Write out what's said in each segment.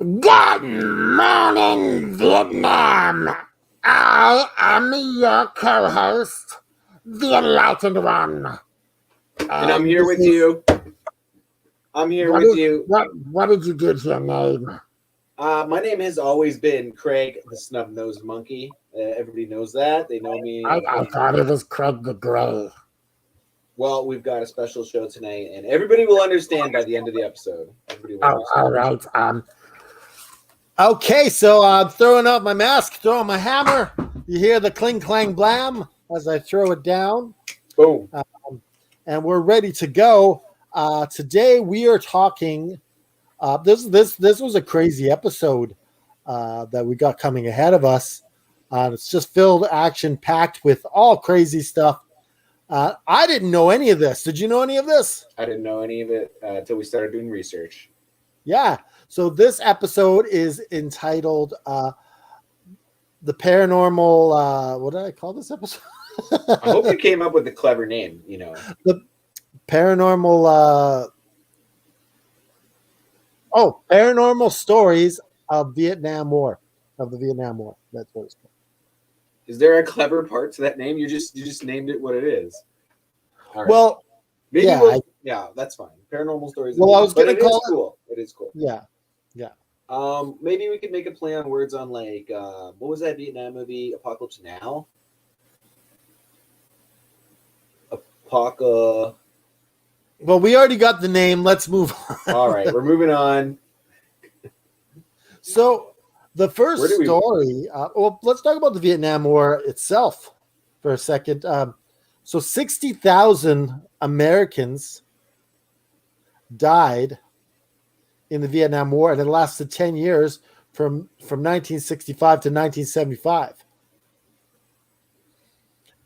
Good morning, Vietnam. I am your co-host, the Enlightened One. And I'm here with you. I'm here with you. What did you give your name? My name has always been Craig the Snub-Nosed Monkey. Everybody knows that. They know me. I thought it was Craig the Gray. Well, we've got a special show tonight, and everybody will understand by the end of the episode. Everybody will understand. All right. Okay, so I'm throwing out my mask, throwing my hammer. You hear the cling, clang, blam as I throw it down. Boom. And we're ready to go. Today we are talking. This was a crazy episode that we got coming ahead of us. It's just filled, action packed with all crazy stuff. I didn't know any of this. Did you know any of this? I didn't know any of it until we started doing research. Yeah. So this episode is entitled "The Paranormal." What did I call this episode? I hope you came up with a clever name. You know, the Paranormal. Paranormal Stories of Vietnam War. Of the Vietnam War. That's what it's called. Is there a clever part to that name? You just named it what it is. All right. Well, maybe yeah, that's fine. Paranormal Stories. Well, I was going to call it cool. It is cool. Yeah. Maybe we could make a play on words on like what was that Vietnam movie? Apocalypse Now. Well, we already got the name. Let's move on. All right, we're moving on. So the first story. Let's talk about the Vietnam War itself for a second. So 60,000 Americans died in the Vietnam War, and it lasted 10 years from 1965 to 1975.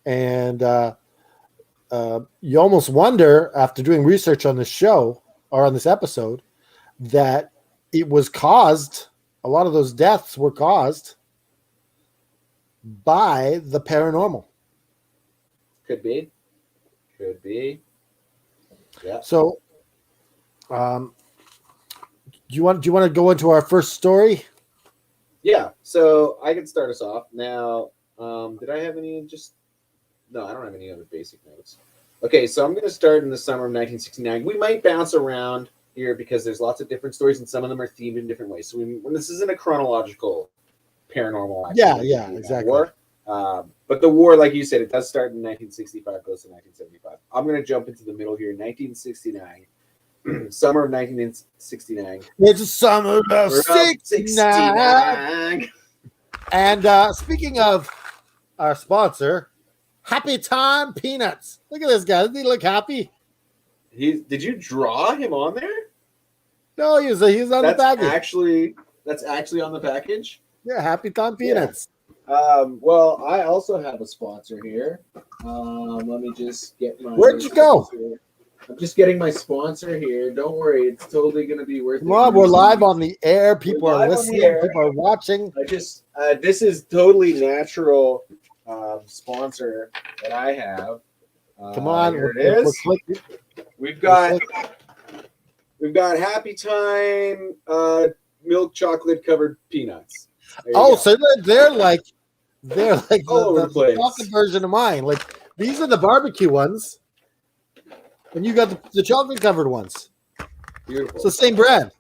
And you almost wonder, after doing research on this show or on this episode, that it was caused, a lot of those deaths were caused by the paranormal. Could be. Yeah. So, do you want to go into our first story? Yeah. So I can start us off now. Did I have any? No, I don't have any other basic notes. Okay, so I'm going to start in the summer of 1969. We might bounce around here because there's lots of different stories, and some of them are themed in different ways. So when this isn't a chronological paranormal activity, exactly. War, but the war, like you said, it does start in 1965, goes to 1975. I'm going to jump into the middle here, 1969. Summer of 1969. It's a summer of 69. And speaking of our sponsor, Happy Time Peanuts. Look at this guy. Doesn't he look happy? Did you draw him on there? No, he was on the package. That's actually on the package? Yeah, Happy Time Peanuts. Yeah. Well, I also have a sponsor here. Let me just get my... Where'd you go? Here. I'm just getting my sponsor here. Don't worry, it's totally going to be worth it. Come on, we're live on the air. People are listening. People are watching. This is totally natural sponsor that I have. Come on, here it is. We've got Happy Time milk chocolate covered peanuts. So they're like all over the place. Chocolate version of mine. Like these are the barbecue ones. And you got the chocolate covered ones. Beautiful. It's the same brand.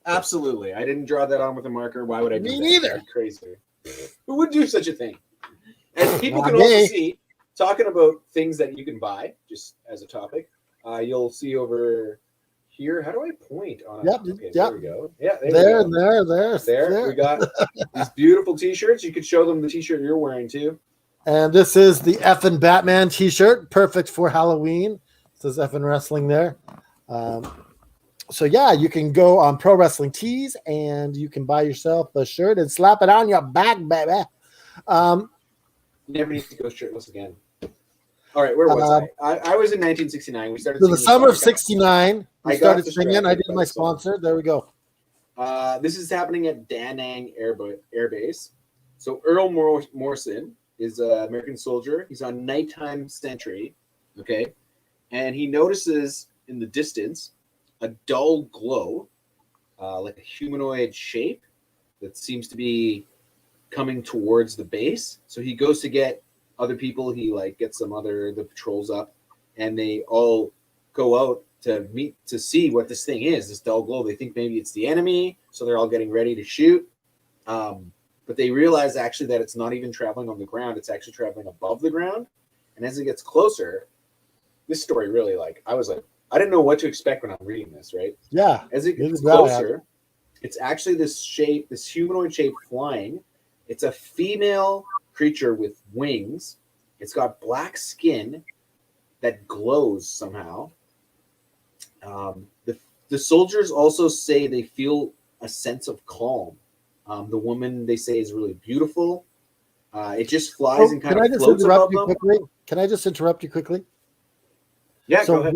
Absolutely. I didn't draw that on with a marker. Why would I do that? Me neither. Crazy. Who would do such a thing? And people can also see, talking about things that you can buy, just as a topic, you'll see over here. How do I point on it? Yep. Okay, there we go. Yeah, there. We got these beautiful t-shirts. You could show them the t-shirt you're wearing too. And this is the Effin' Batman t-shirt, perfect for Halloween. Says Effin' Wrestling there. So yeah, you can go on Pro Wrestling Tees and you can buy yourself a shirt and slap it on your back, baby. Never need to go shirtless again. All right, where was I? I was in 1969. We started. So the summer of '69, we started singing. I did my sponsor. There we go. This is happening at Da Nang Air Base. So Earl Morrison is an American soldier. He's on nighttime sentry. Okay. And he notices in the distance a dull glow like a humanoid shape that seems to be coming towards the base. So he goes to get other people. He like gets the patrols up, and they all go out to see what this thing is, this dull glow. They think maybe it's the enemy, so they're all getting ready to shoot. But they realize actually that it's not even traveling on the ground, it's actually traveling above the ground. And as it gets closer, this story really I I didn't know what to expect when I'm reading this, right? Yeah. As it gets closer, it's actually this humanoid shape flying. It's a female creature with wings. It's got black skin that glows somehow. The soldiers also say they feel a sense of calm. The woman, they say, is really beautiful. It just flies and kind of floats above them. Can I just interrupt you quickly? Yeah, go ahead.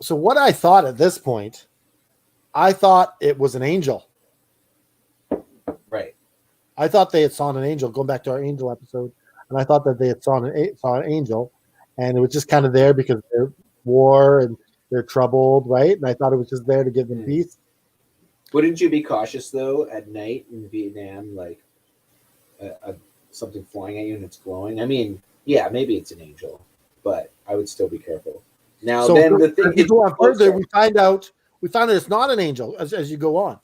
What I thought at this point, I thought it was an angel. Right. I thought they had saw an angel, going back to our angel episode, and I thought that they had saw an angel, and it was just kind of there because they're war and they're troubled, right? And I thought it was just there to give them peace. Wouldn't you be cautious, though, at night in Vietnam, like something flying at you and it's glowing? I mean, yeah, maybe it's an angel, but I would still be careful. Now, so then the thing is, go on further, we find out it's not an angel as you go on.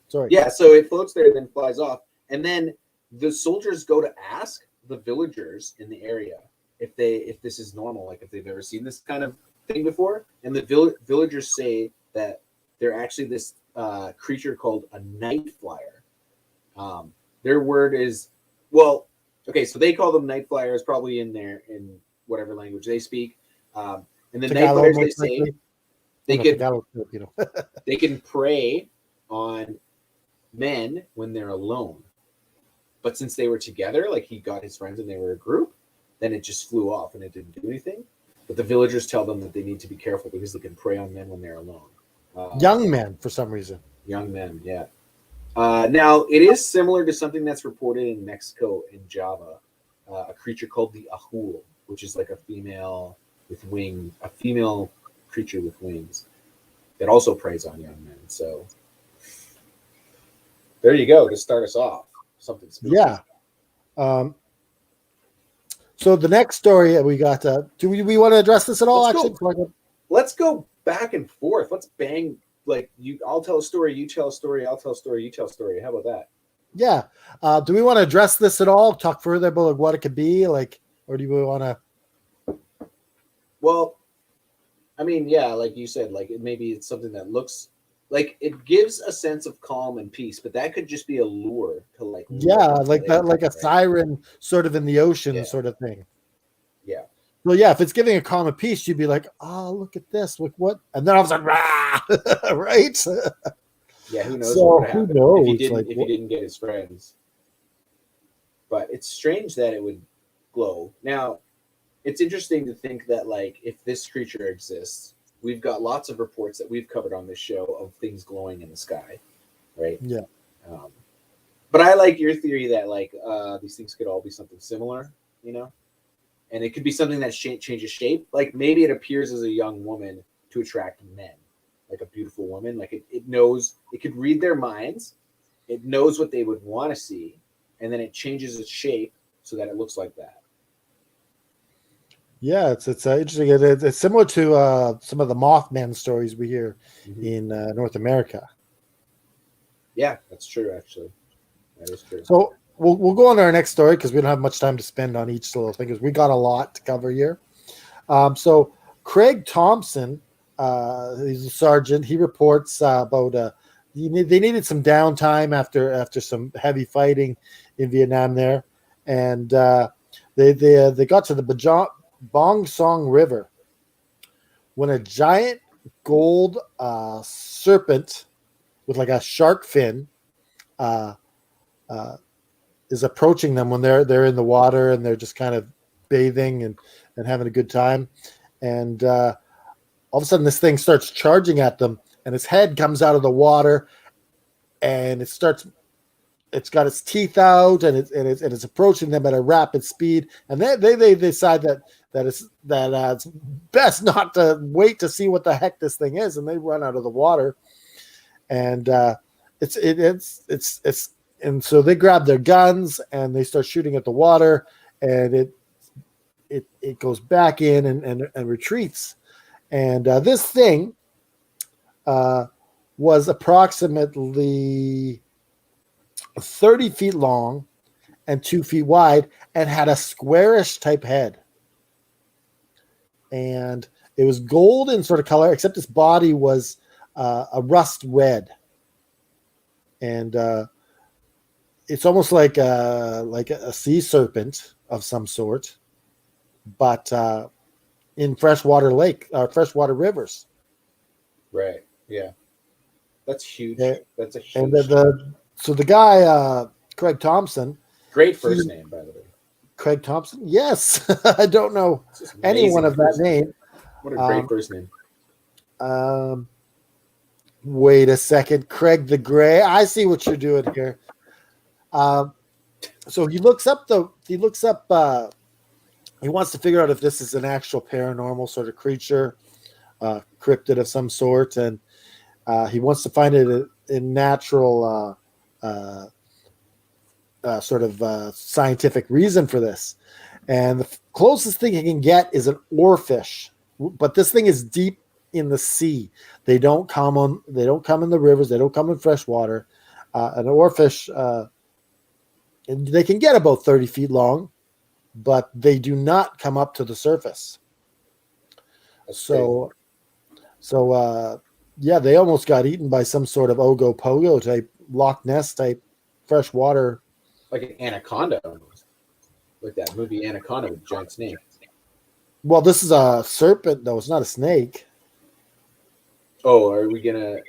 Sorry. Yeah, so it floats there, then flies off, and then the soldiers go to ask the villagers in the area if this is normal, like if they've ever seen this kind of thing before, and the villagers say that they're actually this creature called a night flyer. Their word is, well, okay, so they call them night flyers, probably in whatever language they speak. And the night flyers, they say they can prey on men when they're alone. But since they were together, like he got his friends and they were a group, then it just flew off and it didn't do anything. But the villagers tell them that they need to be careful because they can prey on men when they're alone. Young men, for some reason. Young men, yeah. Now, it is similar to something that's reported in Mexico, in Java, a creature called the Ahul, which is like a female creature with wings that also preys on young men. So there you go to start us off. Something spooky. Yeah. So the next story we got, do we want to address this at all? Let's go back and forth. Let's bang. Like I'll tell a story, you tell a story, I'll tell a story, you tell a story. How about that? Yeah. Do we want to address this at all? Talk further about what it could be, or do we want to? Well, I mean, yeah, like you said, maybe it's something that looks like it gives a sense of calm and peace, but that could just be a lure to like a siren sort of in the ocean sort of thing. Yeah. Well, yeah, if it's giving a calm and peace, you'd be like, "Oh, look at this! Look what!" And then I was like, "Rah!" Right? Yeah, who knows? So what who knows? If he didn't get his friends. But it's strange that it would glow. Now, it's interesting to think that if this creature exists, we've got lots of reports that we've covered on this show of things glowing in the sky, right? Yeah. But I like your theory that these things could all be something similar, and it could be something that changes shape. Like maybe it appears as a young woman to attract men, like a beautiful woman. Like it knows, it could read their minds. It knows what they would want to see, and then it changes its shape so that it looks like that. Yeah, it's interesting. It's similar to some of the Mothman stories we hear in North America. Yeah, that's true. Actually, that is true. So we'll go on to our next story because we don't have much time to spend on each little thing because we got a lot to cover here. So Craig Thompson, he's a sergeant. He reports about they needed some downtime after some heavy fighting in Vietnam there, and they got to the Bong Song River when a giant gold serpent with like a shark fin is approaching them when they're in the water and they're just kind of bathing and having a good time. And all of a sudden this thing starts charging at them and its head comes out of the water and it's got its teeth out and it's approaching them at a rapid speed. And they decide that it's best not to wait to see what the heck this thing is. And they run out of the water. And and so they grab their guns and they start shooting at the water, and it goes back in and retreats. And this thing was approximately 30 feet long and 2 feet wide, and had a squarish type head. And it was golden sort of color, except its body was a rust red. And it's almost like a sea serpent of some sort, but in freshwater rivers. Right. Yeah. That's huge. Yeah. That's a huge. And so the guy, Craig Thompson. Great first name, by the way. Craig Thompson? Yes. I don't know anyone of that name. What a great first name. Wait a second. Craig the Gray. I see what you're doing here. So he wants to figure out if this is an actual paranormal sort of creature, cryptid of some sort, and he wants to find it in natural sort of scientific reason for this. And the closest thing he can get is an oarfish, but this thing is deep in the sea. They don't come in the rivers. They don't come in fresh water. An oarfish, they can get about 30 feet long, but they do not come up to the surface. So they almost got eaten by some sort of Ogopogo type, Loch Ness type freshwater. Like an anaconda almost. Like that movie Anaconda with giant snake. Well, this is a serpent, though. It's not a snake. Oh, are we going to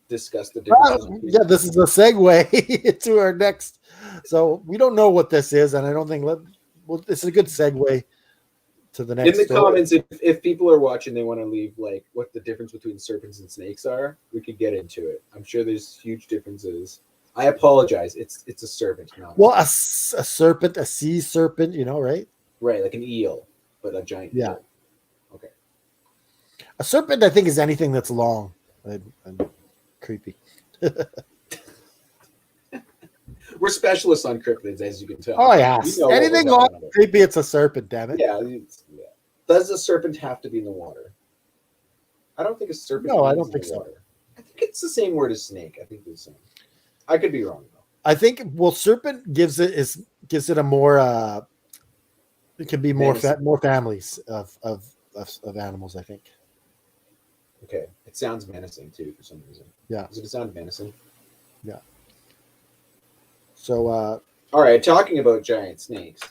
discuss the difference? Yeah, this is a segue to our next. So we don't know what this is, and I don't think this is a good segue to the next. In the story. comments, if people are watching, they want to leave like what the difference between serpents and snakes are, we could get into it. I'm sure there's huge differences. I apologize. It's a serpent. A serpent, a sea serpent, right? Right, like an eel, but a giant eel. Okay. A serpent, I think, is anything that's long and creepy. We're specialists on cryptids, as you can tell. Oh, yes. Anything long and creepy, it's a serpent, damn it. Yeah. Does a serpent have to be in the water? I don't think a serpent. No, I don't think so. Water. I think it's the same word as snake. I think it's the same. I could be wrong though. I think serpent gives it a more it can be more families of animals, I think. Okay. It sounds menacing too for some reason. Yeah. Does it sound menacing? Yeah. So all right, talking about giant snakes.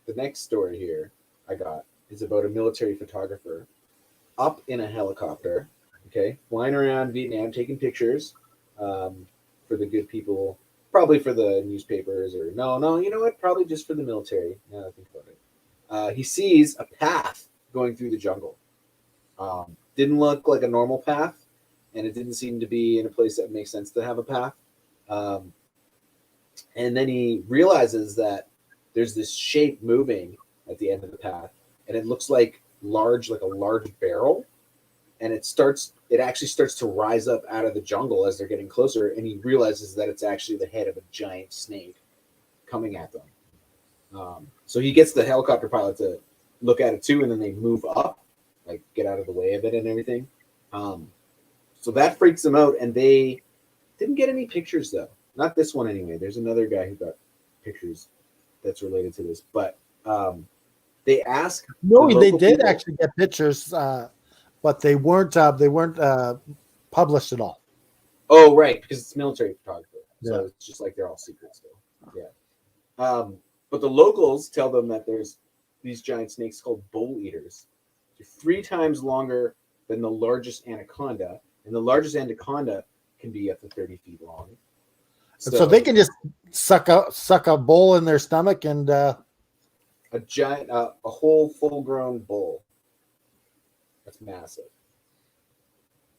The next story here I got is about a military photographer up in a helicopter, okay, flying around Vietnam taking pictures. For the good people, probably for the newspapers, or no, you know what? Probably just for the military. Now that I think about it, he sees a path going through the jungle. Didn't look like a normal path, and it didn't seem to be in a place that makes sense to have a path. And then he realizes that there's this shape moving at the end of the path, and it looks like a large barrel. And it actually starts to rise up out of the jungle as they're getting closer, and he realizes that it's actually the head of a giant snake coming at them. So he gets the helicopter pilot to look at it too, and then they move up, like get out of the way of it and everything. So that freaks them out, and they didn't get any pictures though. Not this one anyway. There's another guy who got pictures that's related to this, but they ask. No, they did actually get pictures. But they weren't published at all. Oh, right, because it's military photography, so it's just like they're all secret still. Yeah. But the locals tell them that there's these giant snakes called bull eaters. They're 3 times longer than the largest anaconda, and the largest anaconda can be up to 30 feet long. So they can just suck a bull in their stomach and a giant, a whole full-grown bull. That's massive.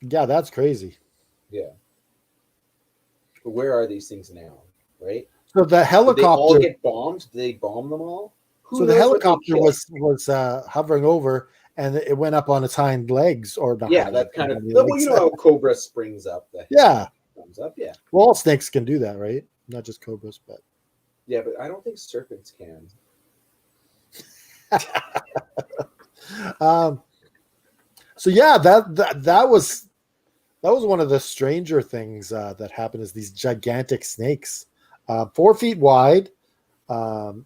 Yeah, that's crazy. Yeah. But where are these things now, right? So the helicopter. Did they all get bombed? Did they bomb them all? So the helicopter was hovering over, and it went up on its hind legs, or not. Yeah, that kind of. Well, you know how a cobra springs up. Yeah. comes up. Yeah. Well, all snakes can do that, right? Not just cobras, but Yeah, but I don't think serpents can. So yeah, that was one of the stranger things that happened. Is these gigantic snakes, 4 feet wide. Was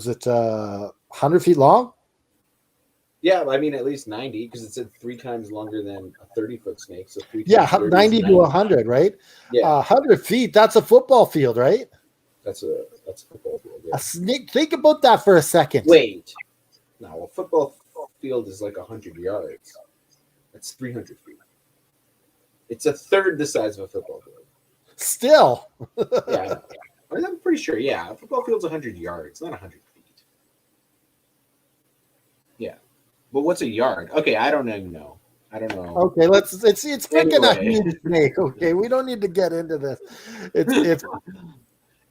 it 100 feet long? Yeah, I mean at least 90 because it said 3 times longer than a 30-foot snake. So 3 Yeah, times 30 is 90 to 100, right? Yeah, 100 feet. That's a football field, right? that's a football field. Yeah. A snake. Think about that for a second. Wait, no, a football field is like 100 yards. That's 300 feet. It's a third the size of a football field. Still. Yeah, I know. I'm pretty sure. Yeah, a football field's 100 yards, not 100 feet. Yeah, but what's a yard? Okay, I don't even know. I don't know. Okay, it's freaking a Anyway. huge snake. Okay, we don't need to get into this. It's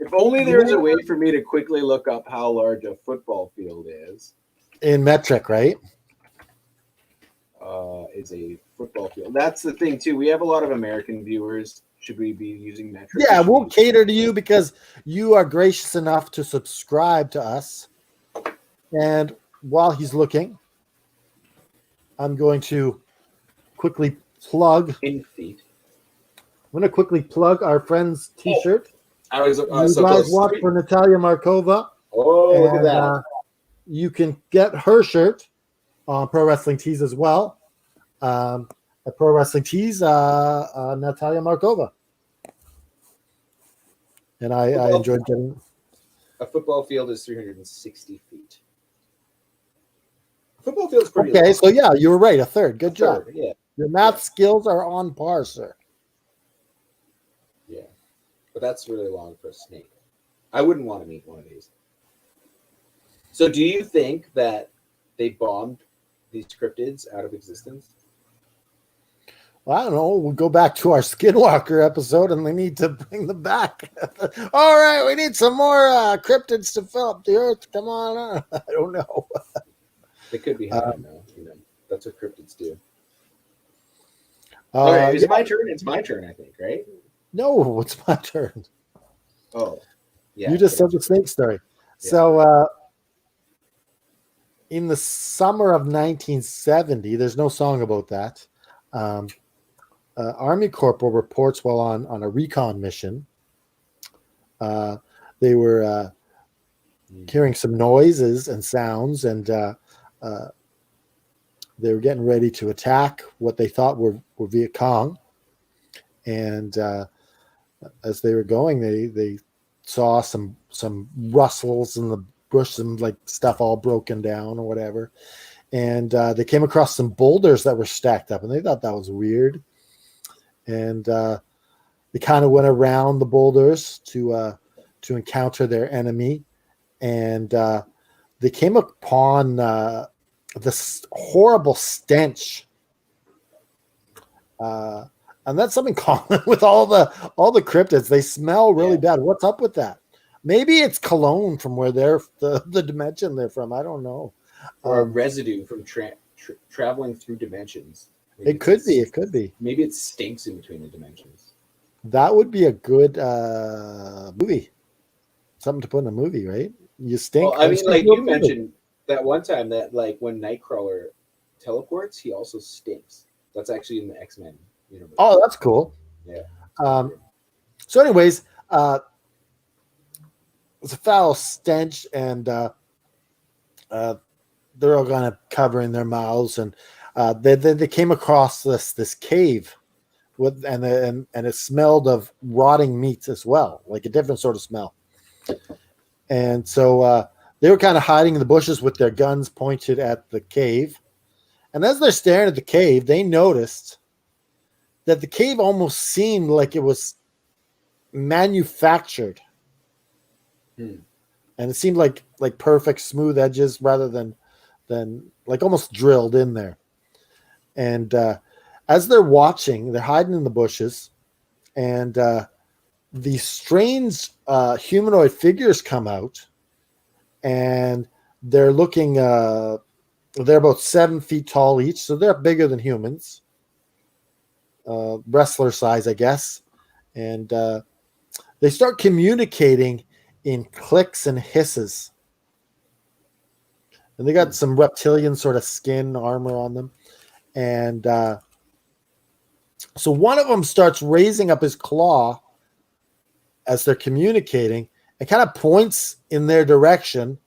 If only there was a way for me to quickly look up how large a football field is. in metric, right? Is a football field. That's the thing too. We have a lot of American viewers. Should we be using metric? Yeah, we'll cater to you because you are gracious enough to subscribe to us. And while he's looking, I'm going to quickly plug. In feet. I'm going to quickly plug our friend's T-shirt. I was You so guys close. watch for Natalia Markova. Oh, look at that. You can get her shirt on Pro Wrestling Tees as well. At Pro Wrestling Tees, Natalia Markova. And I enjoyed getting. A football field is 360 feet. A football field's pretty Okay, long. so yeah, you were right. A third. Good job. Third, yeah. Your math skills are on par, sir. Yeah. But that's really long for a snake. I wouldn't want to meet one of these. So do you think that they bombed these cryptids out of existence? Well, I don't know. We'll go back to our Skinwalker episode, and we need to bring them back. All right, we need some more cryptids to fill up the earth. Come on, I don't know. They could be hiding now. That's what cryptids do. Okay, is it my turn? It's my turn, I think, right? No, it's my turn. Oh, yeah. You just said the snake story. Yeah. So, in the summer of 1970, there's no song about that. Army Corporal reports while on a recon mission. They were hearing some noises and sounds, and they were getting ready to attack what they thought were Viet Cong. And as they were going, they saw some rustles in the bush, some like stuff all broken down or whatever. And they came across some boulders that were stacked up, and they thought that was weird. And they kind of went around the boulders to encounter their enemy, and they came upon this horrible stench. And that's something common with all the cryptids. They smell really bad. What's up with that? Maybe it's cologne from where they're the dimension they're from. I don't know. Or a residue from traveling through dimensions. Maybe It could be. It could be. Maybe it stinks in between the dimensions. That would be a good movie. Something to put in a movie, right? You stink. Well, I mean, like you mentioned that one time that like when Nightcrawler teleports, he also stinks. That's actually in the X-Men universe. Oh, that's cool. Yeah. So, anyways, it's a foul stench, and they're all kind of covering their mouths, and they came across this cave with and it smelled of rotting meat as well, like a different sort of smell. And so they were kind of hiding in the bushes with their guns pointed at the cave. And as they're staring at the cave, they noticed that the cave almost seemed like it was manufactured. And it seemed like perfect smooth edges rather than like almost drilled in there. And as they're watching, they're hiding in the bushes, and these strange humanoid figures come out, and they're looking. They're about 7 feet tall each, so they're bigger than humans. wrestler size, I guess, and they start communicating in clicks and hisses. And they got some reptilian sort of skin armor on them. And so one of them starts raising up his claw as they're communicating and kind of points in their direction.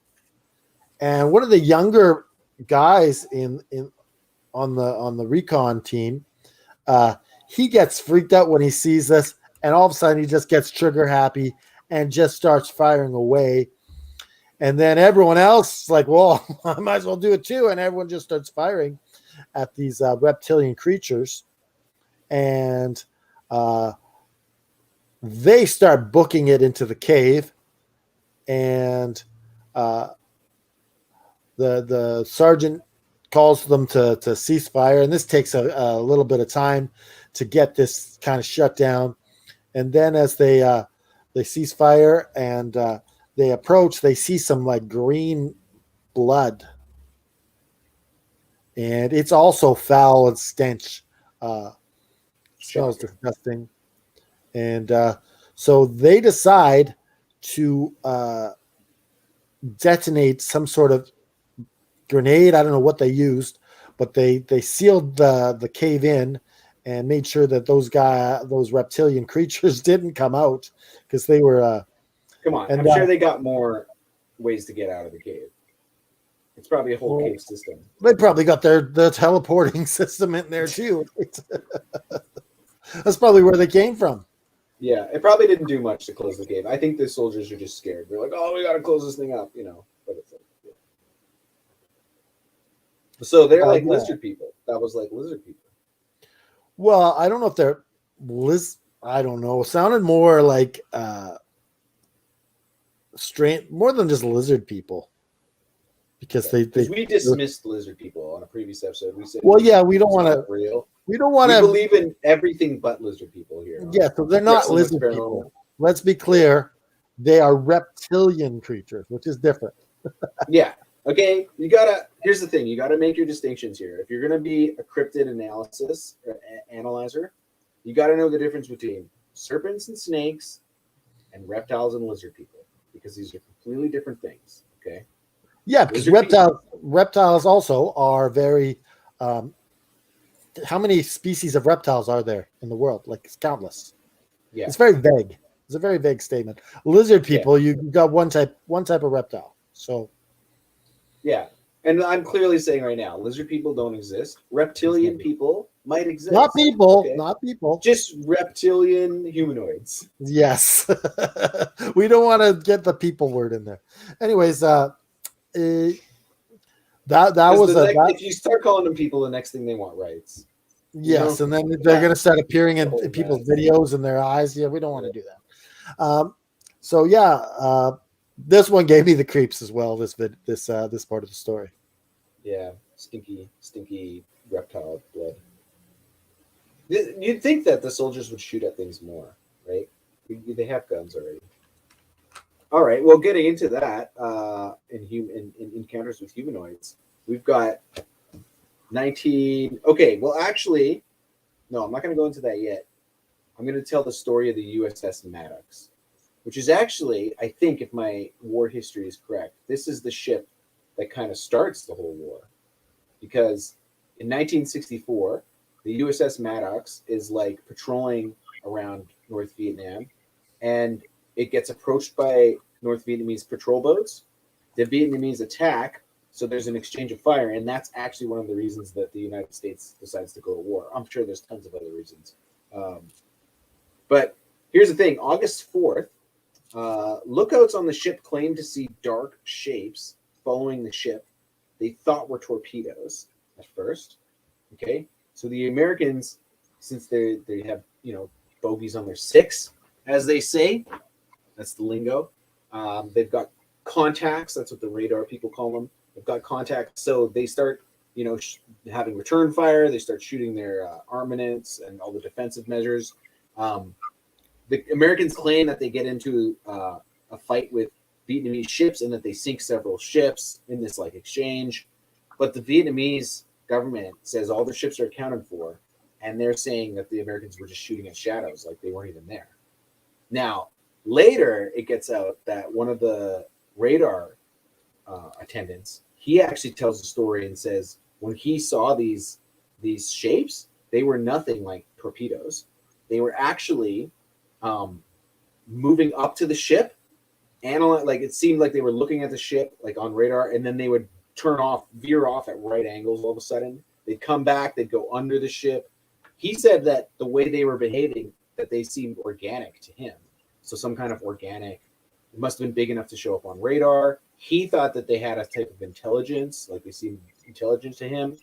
And one of the younger guys on the recon team, he gets freaked out when he sees this, and all of a sudden he just gets trigger happy and just starts firing away. And then everyone else is like, well, I might as well do it too. And everyone just starts firing at these reptilian creatures. And they start booking it into the cave. And the sergeant calls them to cease fire. And this takes a little bit of time to get this kind of shut down. And then as they cease fire and they approach, they see some like green blood, and it's also foul and stench. Smells disgusting, and so they decide to detonate some sort of grenade. I don't know what they used, but they sealed the cave in and made sure that those reptilian creatures didn't come out because they were. Come on, I'm sure they got more ways to get out of the cave. It's probably a whole cave system. They probably got their teleporting system in there too. That's probably where they came from. Yeah, it probably didn't do much to close the cave. I think the soldiers are just scared. They're like, "Oh, we got to close this thing up," But it's like, yeah. So they're like lizard people. That was like lizard people. Well, I don't know if they're I don't know. It sounded more like strange, more than just lizard people, because we dismissed lizard people on a previous episode. We said, well, yeah, we don't want to. Real. We don't want to believe in everything but lizard people here. Yeah, so they're not lizard people. Let's be clear. They are reptilian creatures, which is different. Yeah. Okay. Here's the thing. You gotta make your distinctions here. If you're gonna be a cryptid analyzer, you gotta know the difference between serpents and snakes and reptiles and lizard people, because these are completely different things. Okay. Yeah, because reptiles also are very. How many species of reptiles are there in the world? Like, it's countless. Yeah, it's very vague. It's a very vague statement. Lizard people, you got one type of reptile. So, yeah, and I'm clearly saying right now, lizard people don't exist. Reptilian people might exist. Not people. Just reptilian humanoids. Yes, we don't want to get the people word in there. Anyways, that was if you start calling them people, the next thing they want rights. Yes, and then they're going to start appearing in people's videos and their eyes. Yeah, we don't want to do that. So yeah, this one gave me the creeps as well. This part of the story. Yeah, stinky reptile blood. You'd think that the soldiers would shoot at things more, right? They have guns already. All right. Well, getting into that, in encounters with humanoids, we've got 19. Okay. Well, actually, no, I'm not going to go into that yet. I'm going to tell the story of the USS Maddox, which is actually, I think, if my war history is correct, this is the ship that kind of starts the whole war, because in 1964, the USS Maddox is like patrolling around North Vietnam, and it gets approached by North Vietnamese patrol boats. The Vietnamese attack, so there's an exchange of fire, and that's actually one of the reasons that the United States decides to go to war. I'm sure there's tons of other reasons. But here's the thing. August 4th, lookouts on the ship claimed to see dark shapes following the ship they thought were torpedoes at first. Okay? So the Americans, since they have, bogeys on their six, as they say, that's the lingo. They've got contacts. That's what the radar people call them. They've got contacts. So they start, having return fire. They start shooting their armaments and all the defensive measures. The Americans claim that they get into a fight with Vietnamese ships and that they sink several ships in this exchange. But the Vietnamese government says all the ships are accounted for, and they're saying that the Americans were just shooting at shadows, like they weren't even there. Now, later it gets out that one of the radar attendants, he actually tells a story and says when he saw these shapes, they were nothing like torpedoes. They were actually moving up to the ship, like it seemed like they were looking at the ship like on radar, and then they would veer off at right angles all of a sudden. They'd come back, they'd go under the ship. He said that the way they were behaving, that they seemed organic to him. So some kind of organic, it must have been big enough to show up on radar. He thought that they had a type of intelligence, like they seemed intelligent to him.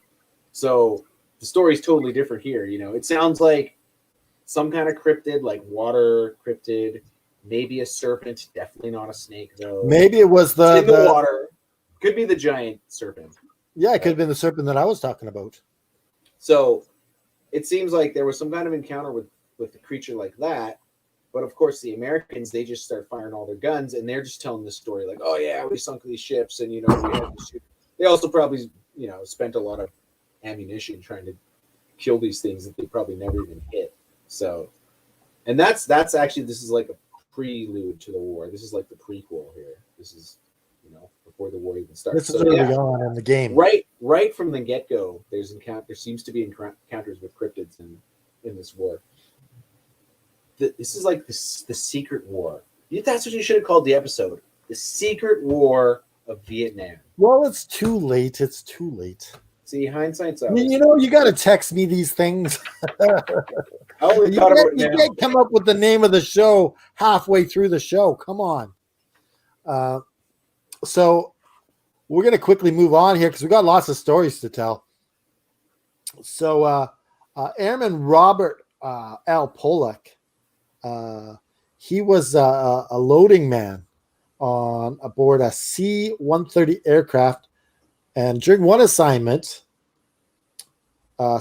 So the story's totally different here. It sounds like some kind of cryptid, like water cryptid, maybe a serpent, definitely not a snake though. Maybe it was in the water. Could be the giant serpent. Yeah, it could have been the serpent that I was talking about. So it seems like there was some kind of encounter with a creature like that. But of course, the Americans, they just start firing all their guns, and they're just telling this story like, oh yeah, we sunk these ships, and we had to shoot. They also probably, spent a lot of ammunition trying to kill these things that they probably never even hit. So, and that's actually, this is like a prelude to the war. This is like the prequel here. This is, before the war even starts. This is early on in the game. Right from the get-go, there seems to be encounters with cryptids in this war. This is like the secret war. That's what you should have called the episode. The Secret War of Vietnam. Well, it's too late. It's too late. See, hindsight's always... You got to text me these things. You can't come up with the name of the show halfway through the show. Come on. So we're going to quickly move on here because we got lots of stories to tell. So Airman Robert L. Pollock, he was a loading man on aboard a C-130 aircraft, and during one assignment,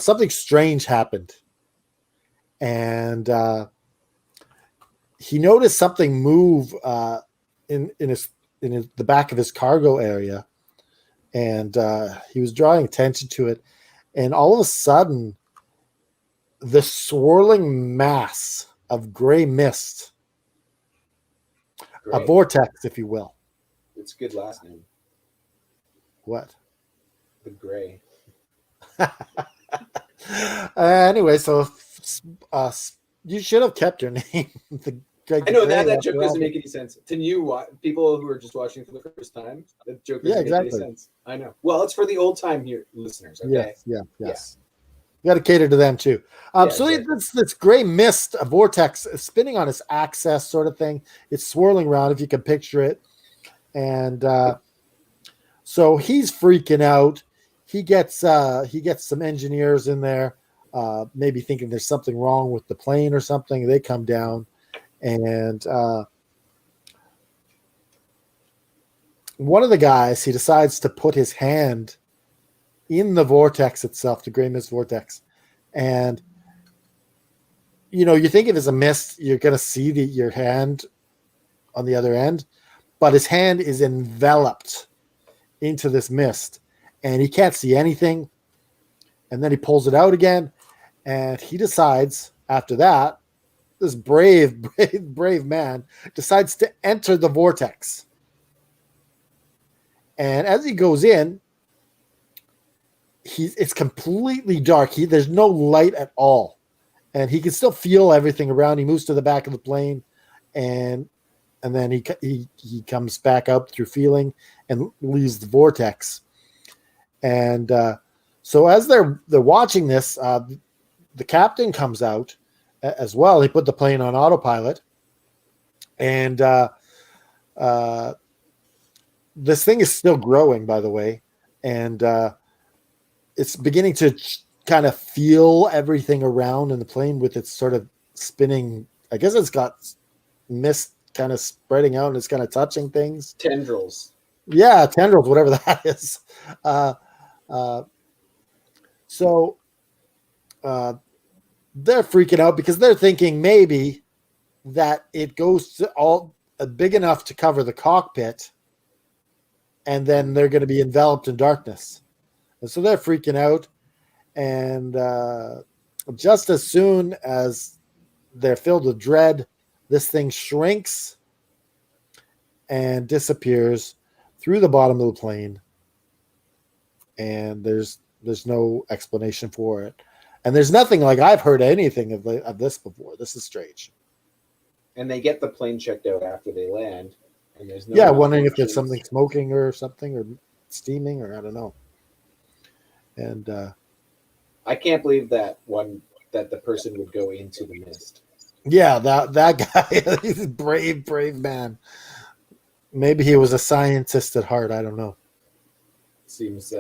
something strange happened, and he noticed something move in the back of his cargo area, and he was drawing attention to it, and all of a sudden, the swirling mass of gray mist, a vortex, if you will. It's a good last name. What? The Gray. Anyway, so you should have kept your name. I know that joke doesn't make any sense to you people who are just watching for the first time. That joke doesn't make any sense. I know. Well, it's for the old time here listeners. Okay. Yes. You got to cater to them too. This gray mist, a vortex, spinning on its axis, sort of thing. It's swirling around, if you can picture it. And so he's freaking out. He gets some engineers in there, maybe thinking there's something wrong with the plane or something. They come down, and one of the guys, he decides to put his hand in the vortex itself, the gray mist vortex. And, you think if it's a mist, you're going to see your hand on the other end, but his hand is enveloped into this mist and he can't see anything. And then he pulls it out again, and he decides after that, this brave man decides to enter the vortex. And as he goes in, it's completely dark. There's no light at all, and he can still feel everything around. He moves to the back of the plane, and then he comes back up through feeling and leaves the vortex. And so as they're watching this, the captain comes out as well. He put the plane on autopilot, and this thing is still growing, by the way, and it's beginning to kind of feel everything around in the plane with its sort of spinning. I guess it's got mist kind of spreading out and it's kind of touching things. Tendrils. Yeah, tendrils, whatever that is. So they're freaking out because they're thinking maybe that it goes to all big enough to cover the cockpit, and then they're going to be enveloped in darkness. And so they're freaking out, and Just as soon as they're filled with dread, this thing shrinks and disappears through the bottom of the plane, and there's no explanation for it. And there's nothing like I've heard anything of this before. This is strange. And they get the plane checked out after they land, and there's no Yeah, wondering if there's malfunctions. something smoking or something or steaming or I don't know. And I can't believe that the person would go into the mist. yeah, that guy, he's a brave man. Maybe he was a scientist at heart. I don't know. Seems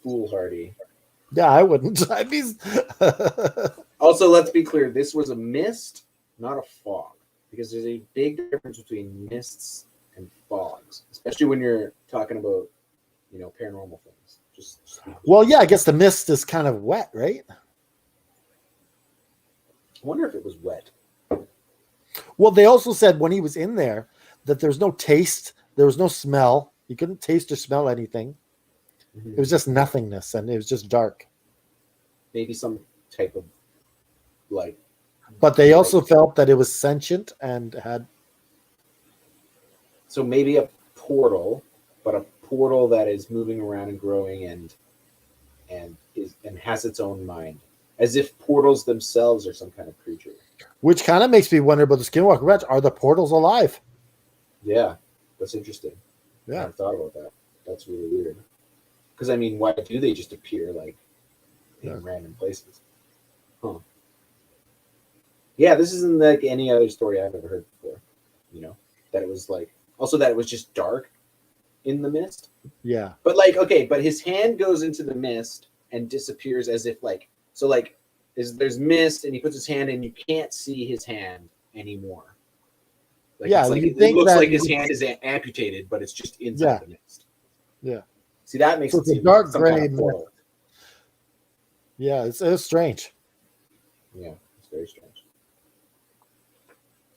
foolhardy. Yeah, I wouldn't. I'd be. Also, let's be clear: this was a mist, not a fog, because there's a big difference between mists and fogs, especially when you're talking about, paranormal things. Just Well, yeah, I guess the mist is kind of wet, right? I wonder if it was wet. Well, they also said when he was in there that there's no taste, there was no smell. You couldn't taste or smell anything. Mm-hmm. It was just nothingness, and it was just dark. Maybe some type of But they also felt that it was sentient and had. So maybe a portal, but a portal that is moving around and growing and has its own mind, as if portals themselves are some kind of creature. Which kind of makes me wonder about the Skinwalker Ranch. Are the portals alive? Yeah, that's interesting. I Yeah. never thought about that. That's really weird. Because I mean, why do they just appear in random places? Huh. Yeah, this isn't like any other story I've ever heard before. That it was also that it was just dark in the mist. Yeah. But but his hand goes into the mist and disappears as if there's mist and he puts his hand in, you can't see his hand anymore. Yeah, it looks like his hand is amputated, but it's just inside the mist. Yeah. See, that makes So it it's a seem dark like some gray kind of portal. Yeah, it's strange. Yeah, it's very strange.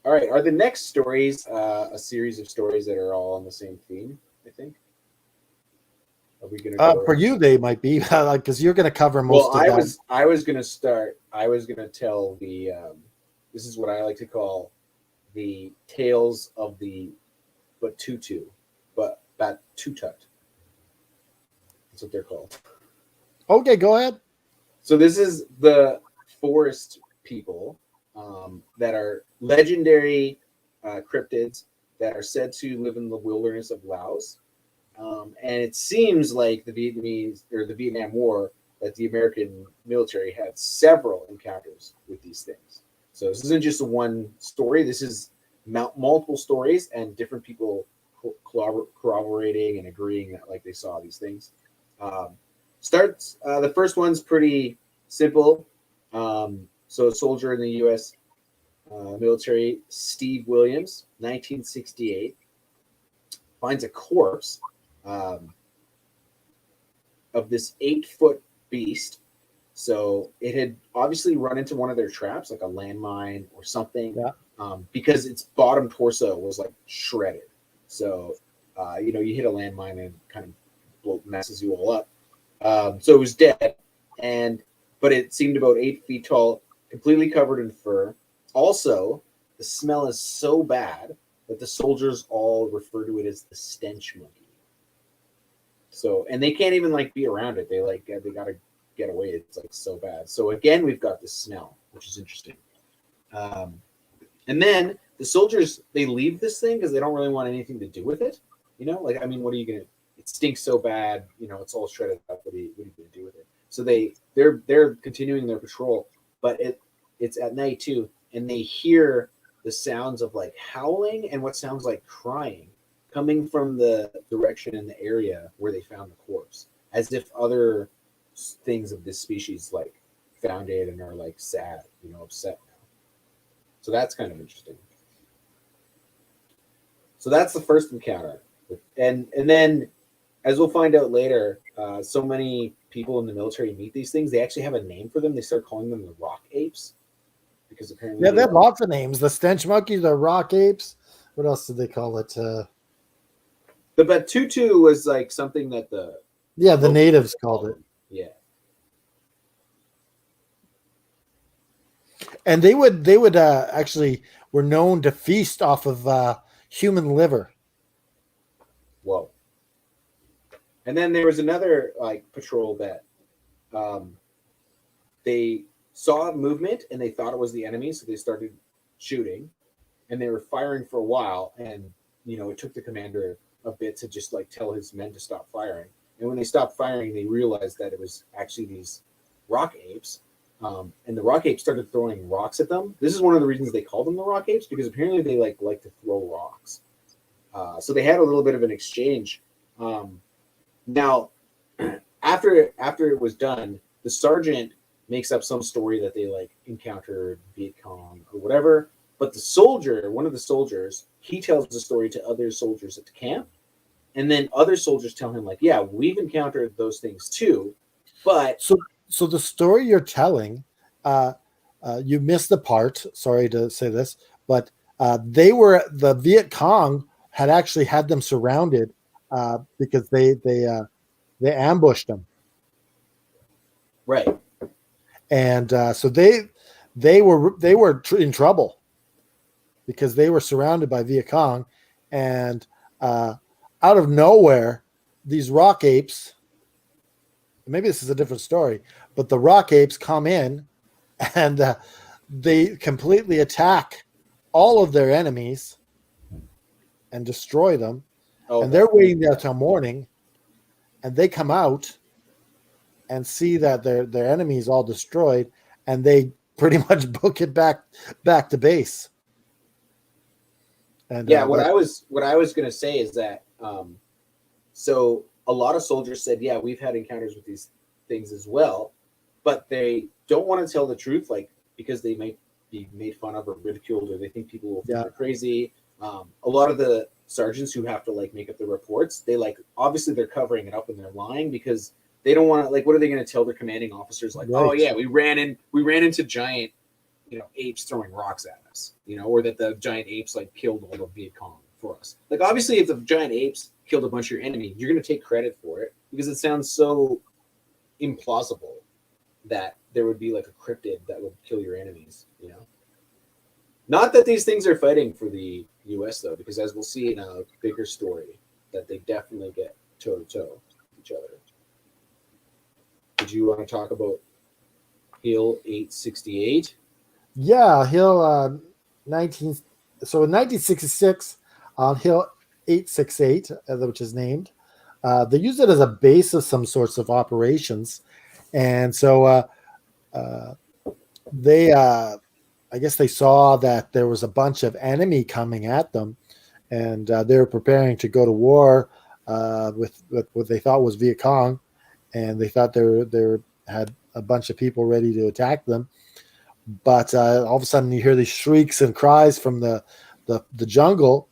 All right, are the next stories a series of stories that are all on the same theme, I think? Are we going to go For you, they might be because you're going to cover most of that. I was going to start. I was going to tell the. This is what I like to call the tales of the Batutu, Batutut. That's what they're called. Okay, go ahead. So this is the forest people that are legendary cryptids that are said to live in the wilderness of Laos. And it seems like the Vietnam War, that the American military had several encounters with these things. So this isn't just one story. This is multiple stories and different people corroborating and agreeing that they saw these things. The first one's pretty simple. So a soldier in the U.S. Military, Steve Williams, 1968, finds a corpse of this 8-foot beast. So it had obviously run into one of their traps, like a landmine or something, because its bottom torso was shredded. So, you hit a landmine and it kind of messes you all up. So it was dead, but it seemed about 8 feet tall, completely covered in fur. Also, the smell is so bad that the soldiers all refer to it as the stench monkey. So, and they can't even be around it. They gotta get away. It's so bad. So again, we've got the smell, which is interesting. And then the soldiers, they leave this thing because they don't really want anything to do with it. What are you gonna? It stinks so bad. It's all shredded up. What are you gonna do with it? So they're continuing their patrol, but it's at night too, and they hear the sounds of howling and what sounds like crying coming from the direction in the area where they found the corpse, as if other things of this species found it and are sad, upset now. So that's kind of interesting. So that's the first encounter, and then, as we'll find out later, so many people in the military meet these things. They actually have a name for them. They start calling them the rock apes, because apparently they have lots of names. The stench monkeys, the rock apes. What else did they call it? The Batutu was something that the natives called it. Yeah. And they would actually were known to feast off of human liver. Whoa. And then there was another like patrol that they saw movement and they thought it was the enemy, so they started shooting, and they were firing for a while, and it took the commander a bit to just like tell his men to stop firing. And when they stopped firing, they realized that it was actually these rock apes. And the rock apes started throwing rocks at them. This is one of the reasons they call them the rock apes, because apparently they like to throw rocks. So they had a little bit of an exchange. Now, after it was done, the sergeant makes up some story that they like encountered Viet Cong or whatever. But the soldier, one of the soldiers, he tells the story to other soldiers at the camp. And then other soldiers tell him, like, yeah, we've encountered those things too. But so the story you're telling, you missed the part. Sorry to say this, but the Viet Cong had actually had them surrounded because they ambushed them. Right. And so they were in trouble because they were surrounded by Viet Cong, and out of nowhere, these rock apes. Maybe this is a different story, but the rock apes come in, and they completely attack all of their enemies and destroy them. Oh, and they're waiting there till morning, and they come out and see that their enemy is all destroyed, and they pretty much book it back to base. And yeah, what I was going to say is that so a lot of soldiers said, yeah, we've had encounters with these things as well, but they don't want to tell the truth, like because they might be made fun of or ridiculed, or they think people will think they're crazy. A lot of the sergeants who have to like make up the reports, they like obviously they're covering it up and they're lying because they don't want to, like, what are they going to tell their commanding officers? Like, oh yeah, we ran into giant, apes throwing rocks at us, or that the giant apes like killed all the Viet Cong for us. Like, obviously, if the giant apes killed a bunch of your enemy, you're going to take credit for it because it sounds so implausible that there would be like a cryptid that would kill your enemies, Not that these things are fighting for the U.S. though, because as we'll see in a bigger story, that they definitely get toe to toe with each other. Did you want to talk about Hill 868? Yeah, Hill 19. So in 1966, on Hill 868, which is named, they used it as a base of some sorts of operations, and so they, I guess, they saw that there was a bunch of enemy coming at them, and they were preparing to go to war with what they thought was Viet Cong. And they thought they had a bunch of people ready to attack them, but all of a sudden you hear these shrieks and cries from the jungle,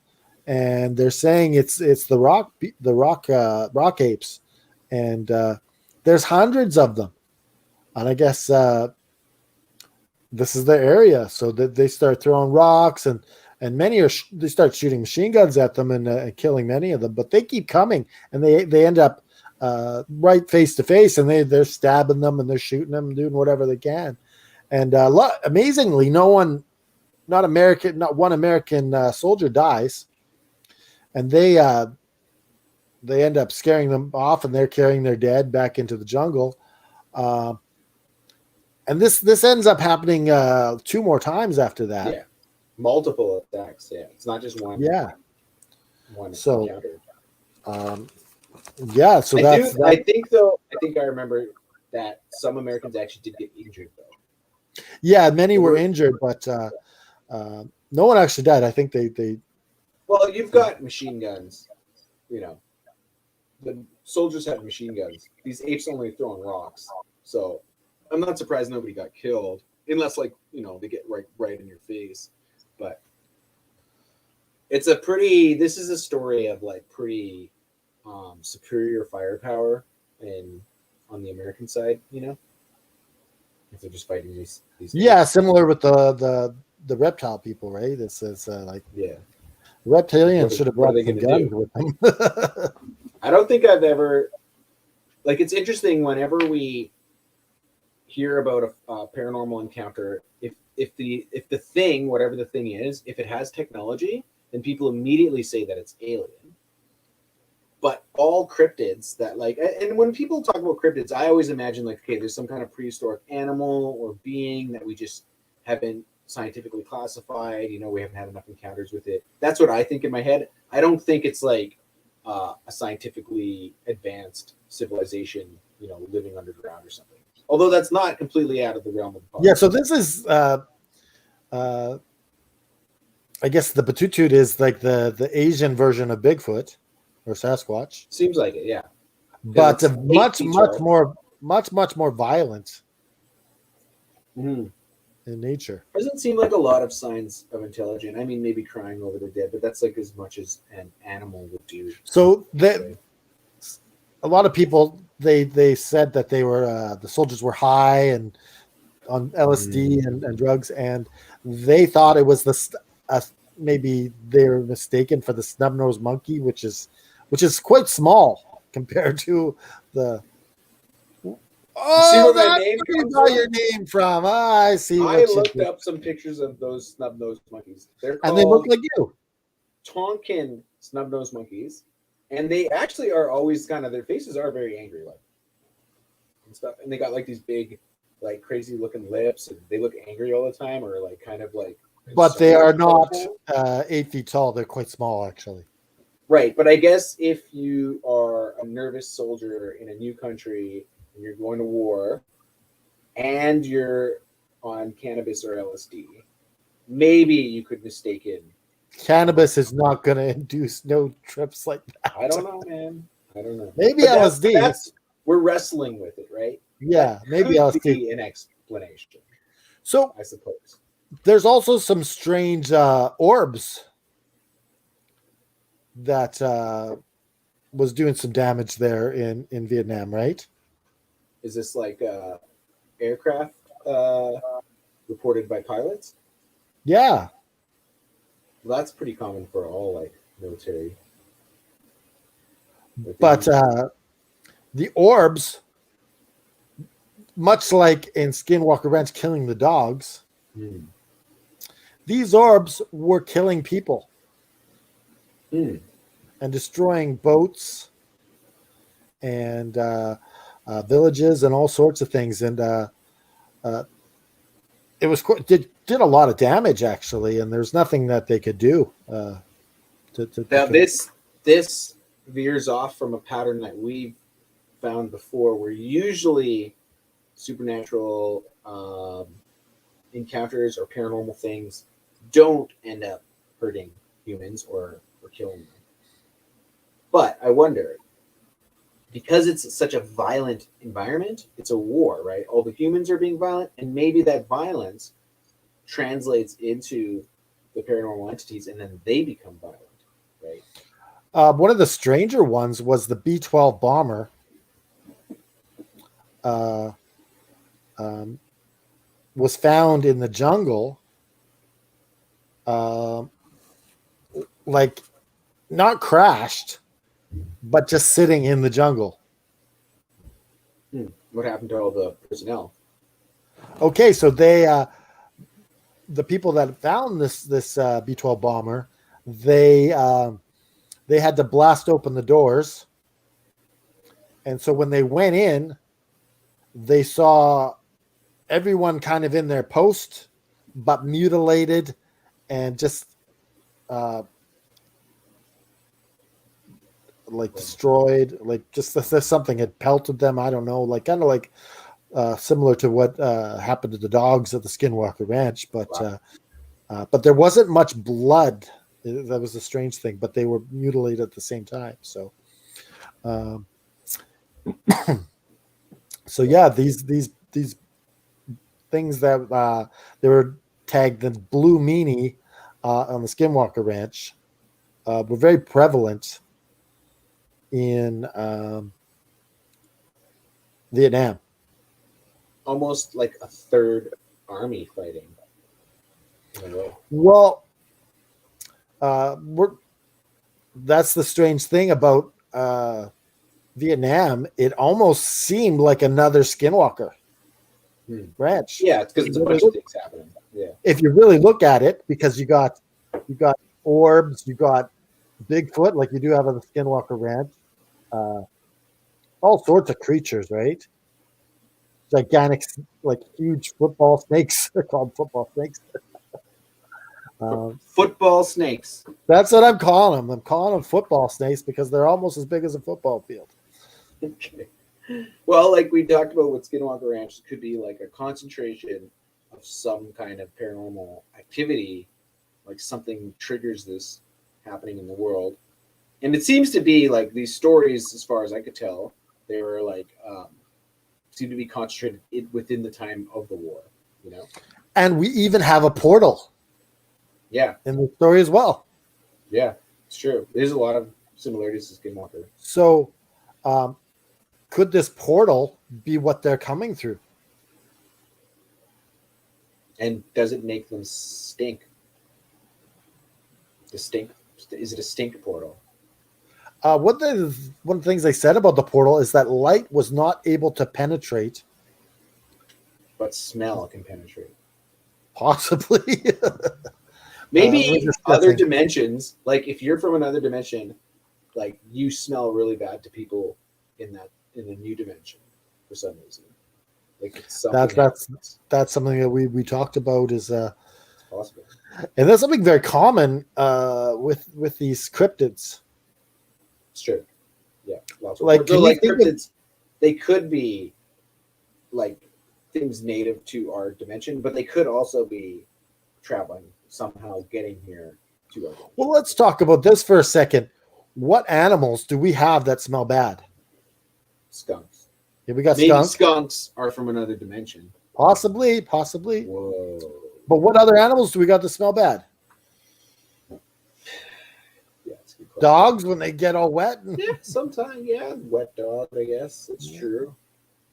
and they're saying it's the rock apes, and there's hundreds of them, and I guess this is the area, so that they start throwing rocks, and many they start shooting machine guns at them and killing many of them, but they keep coming, and they end up right face to face, and they're stabbing them and they're shooting them, doing whatever they can. And amazingly, not one American soldier dies, and they end up scaring them off, and they're carrying their dead back into the jungle. And this ends up happening 2 more times after that. Yeah, multiple attacks. Yeah, it's not just one. Yeah. One so encounter. Yeah, so I think I remember that some Americans actually did get injured though. Yeah, many were injured, but no one actually died. I think they. Well, you've got machine guns, The soldiers have machine guns. These apes only throwing rocks, so I'm not surprised nobody got killed, unless they get right in your face. But this is a story of like pretty superior firepower on the American side, if they're just fighting these yeah, similar with the reptile people, right? This is reptilians should have brought the guns with them. I don't think I've ever, like, it's interesting whenever we hear about a paranormal encounter, if if the thing, whatever the thing is, if it has technology, then people immediately say that it's alien. But all cryptids that like, and when people talk about cryptids, I always imagine like, okay, there's some kind of prehistoric animal or being that we just haven't scientifically classified. You know, we haven't had enough encounters with it. That's what I think in my head. I don't think it's like a scientifically advanced civilization, you know, living underground or something. Although that's not completely out of the realm of possibility. Yeah, so this is I guess the Batutud is like the Asian version of Bigfoot or Sasquatch, Seems like it, yeah. but it's 8 feet tall. much more violent Mhm. in nature. Doesn't seem like a lot of signs of intelligence. I mean, maybe crying over the dead, but that's like as much as an animal would do. So a lot of people they said that they were the soldiers were high and on LSD and drugs, and they thought it was maybe they were mistaken for the snub-nosed monkey, which is quite small compared to the. See where my That's name where you comes got from? your name from. I see. I looked up some pictures of those snub-nosed monkeys. They're and they look called like you. Tonkin snub-nosed monkeys, and they actually are always kind of, their faces are very angry, like and stuff, and they got like these big, like crazy looking lips, and they look angry all the time, or like kind of like. But they are concerned all not the time. 8 feet tall. They're quite small, actually. Right, but I guess if you are a nervous soldier in a new country and you're going to war, and you're on cannabis or LSD, maybe you could mistake it. Cannabis is not going to induce no trips like that. I don't know, man. I don't know. Maybe But LSD. we're wrestling with it, right? Yeah, That maybe could LSD. be an explanation, So I suppose. there's also some strange orbs that was doing some damage there in Vietnam, right? Is this like aircraft reported by pilots? Yeah. Well, that's pretty common for all like military. But the orbs, much like in Skinwalker Ranch killing the dogs, these orbs were killing people and destroying boats and villages and all sorts of things. And it was did a lot of damage, actually, and there's nothing that they could do. Now this veers off from a pattern that we've found before, where usually supernatural encounters or paranormal things don't end up hurting humans or killing them. But I wonder, because it's such a violent environment, it's a war, right? All the humans are being violent, and maybe that violence translates into the paranormal entities, and then they become violent, right? One of the stranger ones was the B-12 bomber. Was found in the jungle, like not crashed, but just sitting in the jungle. What happened to all the personnel? Okay, so they, the people that found this B-12 bomber, they had to blast open the doors, and so when they went in, they saw everyone kind of in their post, but mutilated and just like destroyed, like just something had pelted them. I don't know, like kind of like similar to what happened to the dogs at the Skinwalker Ranch, but there wasn't much blood. That was a strange thing, but they were mutilated at the same time. So, so yeah, these things that they were tagged the blue meanie on the Skinwalker Ranch were very prevalent in Vietnam. Almost like a third army fighting. Well, that's the strange thing about Vietnam. It almost seemed like another Skinwalker Ranch. Yeah, it's because it's a bunch of things happening. Yeah. If you really look at it, because you got orbs, you got Bigfoot, like you do have on the Skinwalker Ranch, all sorts of creatures, right? Gigantic, like huge football snakes. They're called football snakes. Football snakes. That's what I'm calling them. I'm calling them football snakes because they're almost as big as a football field. Okay. Well, like we talked about with Skinwalker Ranch, it could be like a concentration of some kind of paranormal activity, like something triggers this happening in the world. And it seems to be like these stories, as far as I could tell, they were like seem to be concentrated within the time of the war, you know. And we even have a portal. Yeah. In the story as well. Yeah, it's true. There's a lot of similarities to Skinwalker. So, could this portal be what they're coming through? And does it make them stink? Is it a stink portal? One of the things they said about the portal is that light was not able to penetrate. But smell can penetrate. Possibly. Maybe other dimensions, like if you're from another dimension, like you smell really bad to people in the new dimension for some reason. Like it's that's something that we talked about is it's possible. And that's something very common with these cryptids. It's true. Yeah. Like cryptids, they could be like things native to our dimension, but they could also be traveling somehow, getting here to our dimension. Well, let's talk about this for a second. What animals do we have that smell bad? Skunks. Yeah, we got Maybe skunks. Skunks are from another dimension. Possibly. Whoa. But what other animals do we got that smell bad? Yeah, it's a good question. Dogs when they get all wet. Yeah, sometimes. Yeah, wet dog. I guess it's true.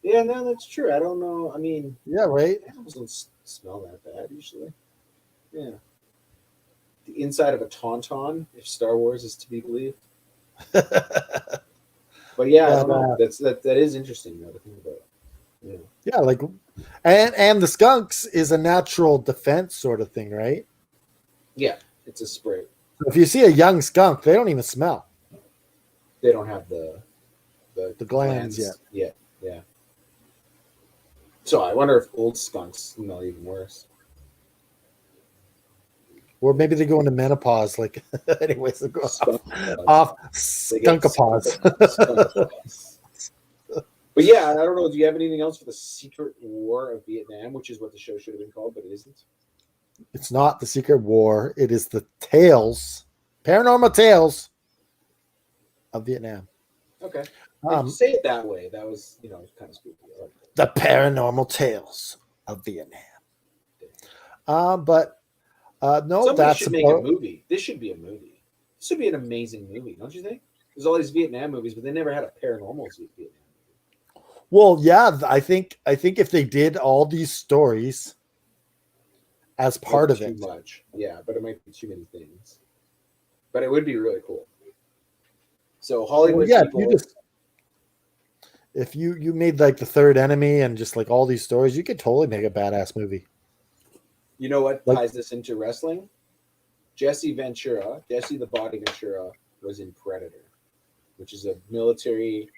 Yeah, no, that's true. I don't know. I mean, Yeah, right. animals don't smell that bad usually. Yeah. The inside of a tauntaun, if Star Wars is to be believed. But yeah, I don't know. That is interesting though to think about. Yeah. Yeah, like, and the skunks is a natural defense sort of thing, right? Yeah, it's a spray. So if you see a young skunk, they don't even smell. They don't have the glands yet. Yeah. So I wonder if old skunks smell even worse. Or maybe they go into menopause. Like, anyways, they go off skunkapause. But yeah, I don't know. Do you have anything else for the Secret War of Vietnam, which is what the show should have been called, but it isn't? It's not the Secret War. It is the tales, paranormal tales of Vietnam. Okay. Say it that way. That was, kind of spooky. The paranormal tales of Vietnam. But no, somebody should make a movie. This should be a movie. This would be an amazing movie, don't you think? There's all these Vietnam movies, but they never had a paranormal Vietnam movie. Well, yeah, I think if they did all these stories as part of it, too much, yeah, but it might be too many things. But it would be really cool. So Hollywood, people, if you made like The Third Enemy and just like all these stories, you could totally make a badass movie. You know what ties this into wrestling? Jesse the Body Ventura, was in Predator, which is a military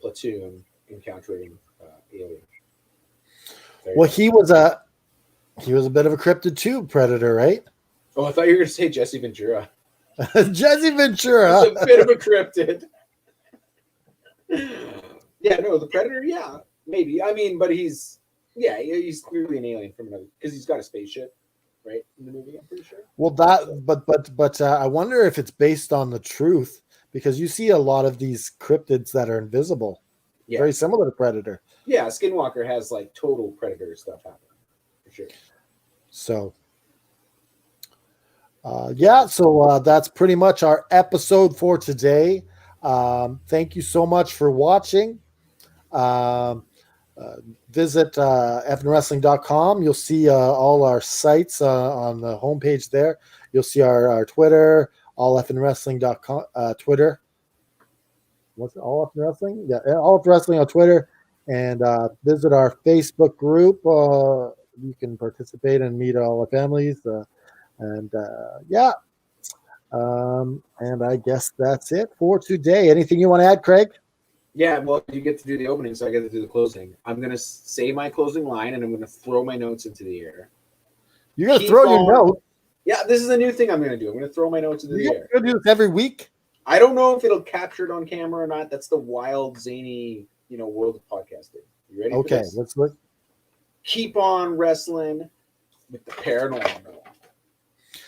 platoon encountering alien. Well, he was a bit of a cryptid too, Predator, right? Oh, I thought you were going to say Jesse Ventura. Jesse Ventura. It's a bit of a cryptid. Yeah, no, the Predator, yeah, maybe. I mean, but he's clearly an alien from another, because he's got a spaceship, right, in the movie, I'm pretty sure. Well, but I wonder if it's based on the truth, because you see a lot of these cryptids that are invisible. Yeah. Very similar to Predator. Yeah, Skinwalker has like total Predator stuff happening, for sure. So, that's pretty much our episode for today. Thank you so much for watching. Visit fnwrestling.com. You'll see all our sites on the homepage there. You'll see our Twitter, allfnwrestling.com, Twitter. What's it, All F Wrestling? Yeah, All F Wrestling on Twitter. And visit our Facebook group. you can participate and meet all the families. Yeah. And I guess that's it for today. Anything you want to add, Craig? Yeah, well, you get to do the opening, so I get to do the closing. I'm going to say my closing line, and I'm going to throw my notes into the air. You're going to throw your notes? Yeah, this is a new thing I'm going to do. I'm going to throw my notes into the air. You're going to do this every week? I don't know if it'll capture it on camera or not. That's the wild, zany, world of podcasting. You ready for this? Let's look. Keep on wrestling with the paranormal.